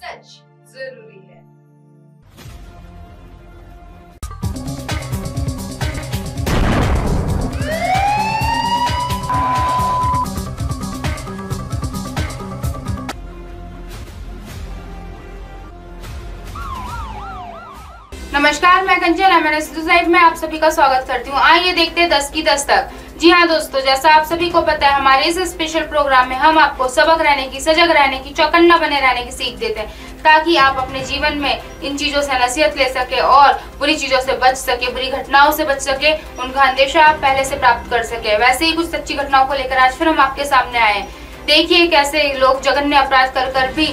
सच जरूरी है। नमस्कार, मैं कंचन में आप सभी का स्वागत करती हूँ। आइए देखते हैं 10 की दस्तक। जी हाँ दोस्तों, जैसा आप सभी को पता है, हमारे इस स्पेशल प्रोग्राम में हम आपको सबक रहने की, सजग रहने की, चौकन्ना बने रहने की सीख देते हैं, ताकि आप अपने जीवन में इन चीजों से नसीहत ले सके और बुरी चीजों से बच सके, बुरी घटनाओं से बच सके, उनका अंदेशा आप पहले से प्राप्त कर सके। वैसे ही कुछ सच्ची घटनाओं को लेकर आज फिर हम आपके सामने आए हैं। देखिए कैसे लोग जघन्य अपराध कर भी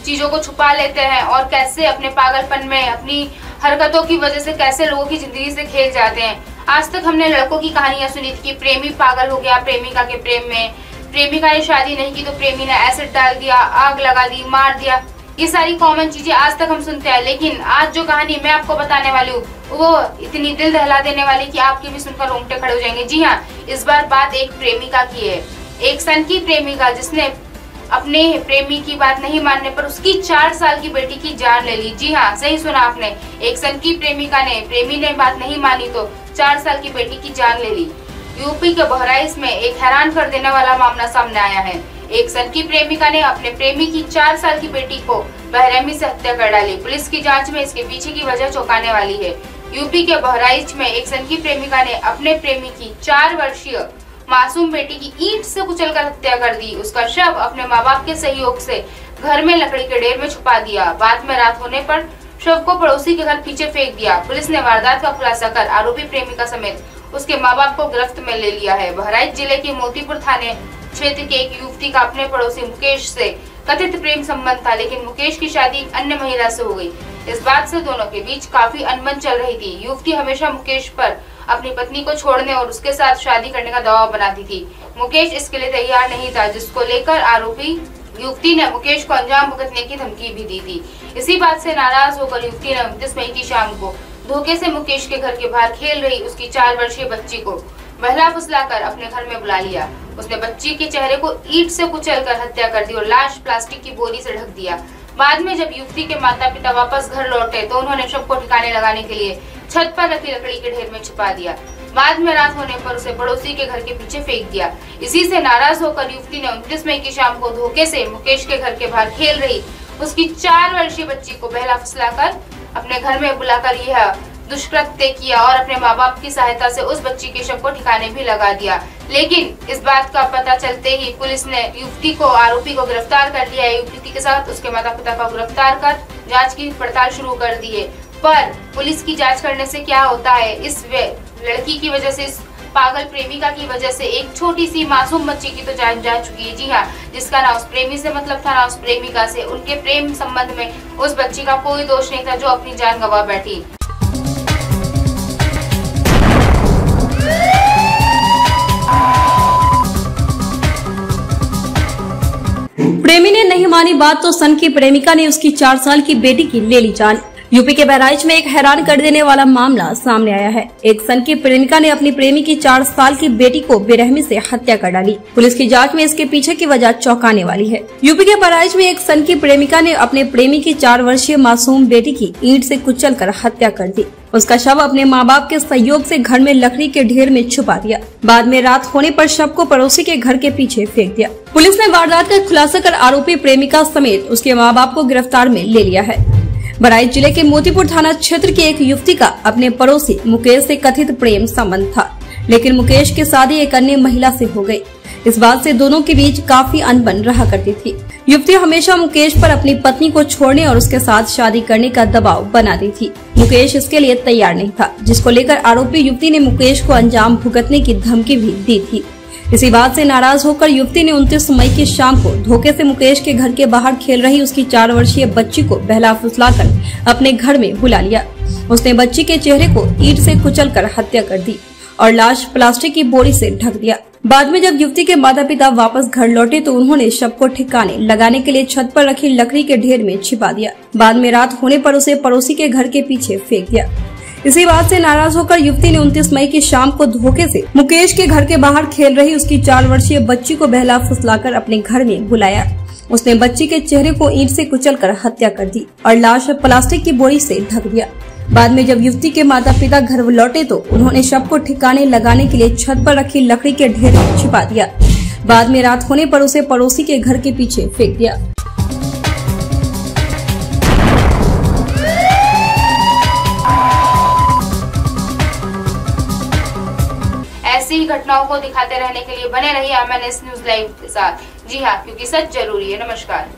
चीजों को छुपा लेते हैं और कैसे अपने पागलपन में, अपनी हरकतों की वजह से कैसे लोगों की जिंदगी से खेल जाते हैं। आज तक हमने लड़कों की कहानियां सुनी थी कि प्रेमी पागल हो गया प्रेमिका के प्रेम में, प्रेमिका ने शादी नहीं की तो प्रेमी ने एसिड डाल दिया, आग लगा दी, मार दिया। ये सारी कॉमन चीजें आज तक हम सुनते हैं, लेकिन आज जो कहानी मैं आपको बताने वाली हूँ वो इतनी दिल दहला देने वाली कि आपके भी सुनकर रोंगटे खड़े हो जाएंगे। जी हाँ, इस बार बात एक प्रेमिका की है, एक सन की प्रेमिका जिसने अपने प्रेमी की बात नहीं मानने पर उसकी 4 साल की बेटी की जान ले ली। जी हाँ, सही सुना आपने, एक सन की प्रेमिका ने, प्रेमी ने बात नहीं मानी तो 4 साल की बेटी की जान ले ली। यूपी के बहराइच में एक हैरान कर देने वाला मामला सामने आया है। एक सन की प्रेमिका ने अपने प्रेमी की 4 साल की बेटी को बेरहमी से हत्या कर डाली। पुलिस की जांच में इसके पीछे की वजह चौंकाने वाली है। यूपी के बहराइच में एक सन की प्रेमिका ने अपने प्रेमी की 4 वर्षीय मासूम बेटी की ईंट से कुचलकर हत्या कर दी। उसका शव अपने माँ बाप के सहयोग से घर में लकड़ी के ढेर में छुपा दिया। बाद में रात होने पर शव को पड़ोसी के घर पीछे फेंक दिया। पुलिस ने वारदात का खुलासा कर आरोपी प्रेमिका समेत उसके माँ बाप को गिरफ्त में ले लिया है। बहराइच जिले के मोतीपुर थाने क्षेत्र के एक युवती का अपने पड़ोसी मुकेश से कथित प्रेम संबंध था, लेकिन मुकेश की शादी एक अन्य महिला से हो गई। इस बात से दोनों के बीच काफी अनबन चल रही थी। युवती हमेशा मुकेश पर अपनी पत्नी को छोड़ने और उसके साथ शादी करने का दबाव बनाती थी। मुकेश इसके लिए तैयार नहीं था, जिसको लेकर आरोपी युवती ने मुकेश को अंजाम भुगतने की धमकी भी दी थी। इसी बात से नाराज होकर युवती ने 29 मई की शाम को धोखे से मुकेश के घर के बाहर खेल रही उसकी 4 वर्षीय बच्ची को बहला फुसलाकर अपने घर में बुला लिया। उसने बच्ची के चेहरे को ईंट से कुचलकर हत्या कर दी और लाश प्लास्टिक की बोरी से ढक दिया। बाद में जब युवती के माता पिता वापस घर लौटे तो उन्होंने शव को ठिकाने लगाने के लिए छत पर रखी लकड़ी के ढेर में छुपा दिया। बाद में रात होने पर उसे पड़ोसी के घर के पीछे फेंक दिया। इसी से नाराज होकर युवती ने 29 मई की शाम को धोखे से मुकेश के घर के बाहर खेल रही उसकी 4 वर्षीय बच्ची को बहला फुसलाकर अपने घर में बुलाकर यह दुष्कृत्य किया और अपने माँ बाप की सहायता से उस बच्ची के शव को ठिकाने भी लगा दिया। लेकिन इस बात का पता चलते ही पुलिस ने युवती को, आरोपी को गिरफ्तार कर लिया है। युवती के साथ उसके माता पिता को गिरफ्तार कर जांच की पड़ताल शुरू कर दी है। पर पुलिस की जांच करने से क्या होता है, इस लड़की की वजह से, इस पागल प्रेमिका की वजह से एक छोटी सी मासूम बच्ची की तो जान जा चुकी है। जी हाँ, जिसका ना उस प्रेमी से मतलब था ना उस प्रेमिका से। उनके प्रेम संबंध में उस बच्ची का कोई दोष नहीं था जो अपनी जान गंवा बैठी। प्रेमी ने नहीं मानी बात तो सन की प्रेमिका ने उसकी 4 साल की बेटी की ले ली जान। यूपी के बहराइच में एक हैरान कर देने वाला मामला सामने आया है। एक सन की प्रेमिका ने अपनी प्रेमी की 4 साल की बेटी को बेरहमी से हत्या कर डाली। पुलिस की जांच में इसके पीछे की वजह चौंकाने वाली है। यूपी के बहराइच में एक सन की प्रेमिका ने अपने प्रेमी की 4 वर्षीय मासूम बेटी की ईंट से कुचलकर हत्या कर दी। उसका शव अपने माँ बाप के सहयोग से घर में लकड़ी के ढेर में छुपा दिया। बाद में रात होने पर शव को पड़ोसी के घर के पीछे फेंक दिया। पुलिस ने वारदात का खुलासा कर आरोपी प्रेमिका समेत उसके माँ बाप को गिरफ्तार में ले लिया है। बहराइच जिले के मोतीपुर थाना क्षेत्र की एक युवती का अपने पड़ोसी मुकेश से कथित प्रेम संबंध था, लेकिन मुकेश की शादी एक अन्य महिला से हो गई। इस बात से दोनों के बीच काफी अनबन रहा करती थी। युवती हमेशा मुकेश पर अपनी पत्नी को छोड़ने और उसके साथ शादी करने का दबाव बनाती थी। मुकेश इसके लिए तैयार नहीं था, जिसको लेकर आरोपी युवती ने मुकेश को अंजाम भुगतने की धमकी भी दी थी। इसी बात से नाराज होकर युवती ने 29 मई की शाम को धोखे से मुकेश के घर के बाहर खेल रही उसकी 4 वर्षीय बच्ची को बहला फुसलाकर अपने घर में बुला लिया। उसने बच्ची के चेहरे को ईंट से कुचलकर हत्या कर दी और लाश प्लास्टिक की बोरी से ढक दिया। बाद में जब युवती के माता पिता वापस घर लौटे तो उन्होंने शव को ठिकाने लगाने के लिए छत पर रखी लकड़ी के ढेर में छिपा दिया। बाद में रात होने पर उसे पड़ोसी के घर के पीछे फेंक दिया। इसी बात से नाराज होकर युवती ने 29 मई की शाम को धोखे से मुकेश के घर के बाहर खेल रही उसकी 4 वर्षीय बच्ची को बहला फुसलाकर अपने घर में बुलाया उसने बच्ची के चेहरे को ईंट से कुचलकर हत्या कर दी और लाश प्लास्टिक की बोरी से ढक दिया। बाद में जब युवती के माता पिता घर लौटे तो उन्होंने शव को ठिकाने लगाने के लिए छत पर रखी लकड़ी के ढेर में छिपा दिया। बाद में रात होने पर उसे पड़ोसी के घर के पीछे फेंक दिया। ऐसी ही घटनाओं को दिखाते रहने के लिए बने रहिए MNS न्यूज लाइव के साथ। जी हाँ, क्योंकि सच जरूरी है। नमस्कार।